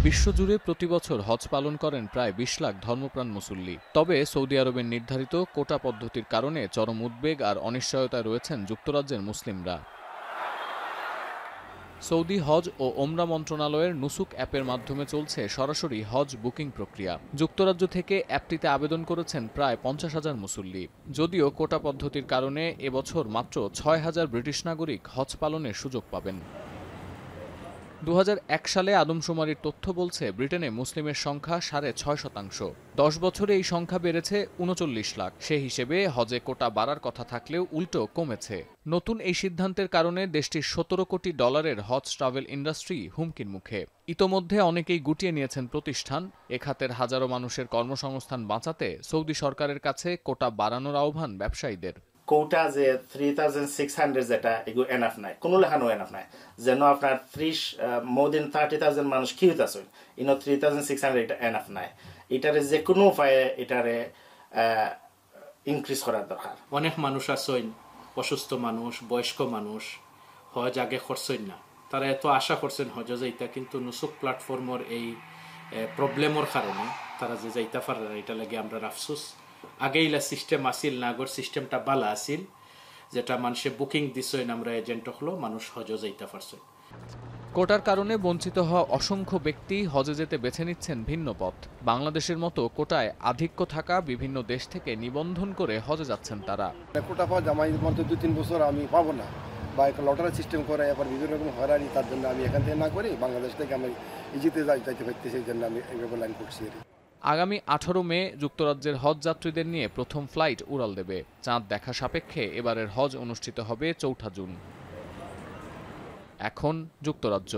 বিশ্বজুড়ে প্রতিবছর হজ পালন করেন প্রায় ২০ লাখ ধর্মপ্রাণ মুসল্লি। তবে সৌদি আরবের নির্ধারিত কোটা পদ্ধতির কারণে চরম উদ্বেগ আর অনিশ্চয়তায় রয়েছেন যুক্তরাজ্যের মুসলিমরা। সৌদি হজ ও ওমরা মন্ত্রণালয়ের নুসুক অ্যাপের মাধ্যমে চলছে সরাসরি হজ বুকিং প্রক্রিয়া। যুক্তরাজ্য থেকে অ্যাপটিতে আবেদন করেছেন প্রায় ৫০,০০০ মুসল্লি। যদিও কোটা পদ্ধতির কারণে এবছর মাত্র ৬,০০০ ব্রিটিশ নাগরিক হজ পালনের সুযোগ পাবেন। ২০০১ সালে আদমশুমারির তথ্য বলছে ব্রিটেনে মুসলিমের সংখ্যা ৬.৫%। ১০ বছরে এই সংখ্যা বেড়েছে ৩৯ লাখ। সে হিসেবে হজে কোটা বাড়ার কথা থাকলেও উল্টো কমেছে। নতুন এই সিদ্ধান্তের কারণে দেশটির $১৭ কোটি হজ ট্রাভেল ইন্ডাস্ট্রি হুমকির মুখে। ইতোমধ্যে অনেকেই গুটিয়ে নিয়েছেন প্রতিষ্ঠান। এ খাতের হাজারো মানুষের কর্মসংস্থান বাঁচাতে সৌদি সরকারের কাছে কোটা বাড়ানোর আহ্বান ব্যবসায়ীদের। কোটা যে 3,600 যেটা এগুলো এনাফ নাই, কোনো লেখানো এনাফ নাই। যেন আপনার মোর দেন 30,000 মানুষ কিউত আছে, 3,600 এটা এনাফ নাই। এটারে যে কোনো উপায়ে এটারে ইনক্রিজ করার দরকার। অনেক মানুষ আছেন, অসুস্থ মানুষ, বয়স্ক মানুষ, হজ আগে করছেন না, তারা এত আশা করছেন হজ যাইতা, কিন্তু নুসুক প্ল্যাটফর্মের এই প্রবলেমের কারণে তারা যে যাইতা পারে না। এটা লাগে আমরা আফসোস। আগে ইলা সিস্টেম আসিল না, আগর সিস্টেমটা বালা আসিল, যেটা মানুষে বুকিং দিছেন, আমরা এজেন্ট হলো মানুষ হজ যাইতে পারছেন। কোটার কারণে বঞ্চিত হওয়া অসংখ্য ব্যক্তি হজে যেতে বেছে নিচ্ছেন ভিন্ন পথ। বাংলাদেশের মতো কোটায় আধিক্য থাকা বিভিন্ন দেশ থেকে নিবন্ধন করে হজে যাচ্ছেন তারা। কোটা পাওয়া জামাই মাত্র ২-৩ বছর আমি পাবো না, বা একটা লটারি সিস্টেম করে এবার বিভিন্ন রকম হয়রানি, তার জন্য আমি এখান থেকে না করি বাংলাদেশ থেকে আমি ইজিতে যাইতে পারতেছি, সেই জন্য আমি এইভাবে লাইন করছি। আগামী ১৮ মে যুক্তরাজ্যের হজ যাত্রীদের নিয়ে প্রথম ফ্লাইট উড়াল দেবে। চাঁদ দেখা সাপেক্ষে এবারের হজ অনুষ্ঠিত হবে ৪ঠা জুন। এখন যুক্তরাজ্য।